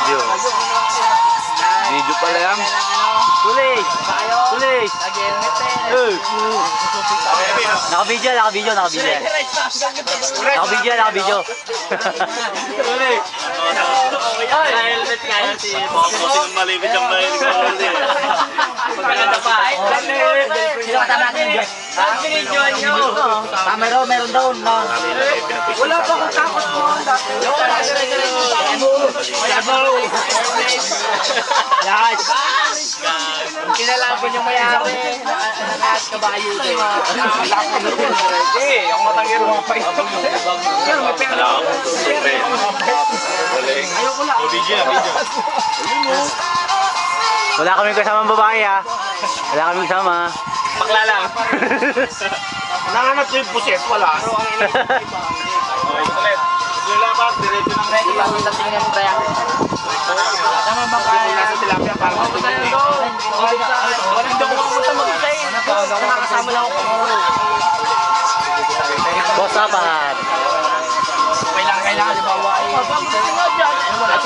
video. Video pala yan. Tulis! Tulis! Naka-video, naka-video, naka-video. Naka-video, naka-video. Tulis! Helmet nga yan si Bobo. Sinong malibit yung mahilig ko. Maganda pa. Sino kasama natin dyan? Binidyoan nyo. Meron daw. Wala pa akong takot mo. Yan. Kinalaban yung mayari. At kabayo. Ako matangero mga pa ito. May pera. Ayoko na. Wala kaming kasamang babae ha. Wala kaming kasama. Bakla lang. Nanganap yung puset. Wala. Lulabat, diretso ng ready. Tingnan mo kaya. Tama ba kaya? Nasa tilapia para matulog. Walang daw pumunta mag-isay. Nakakasama lang ako. Boss apat. Kailangan halimbawa ay... Wala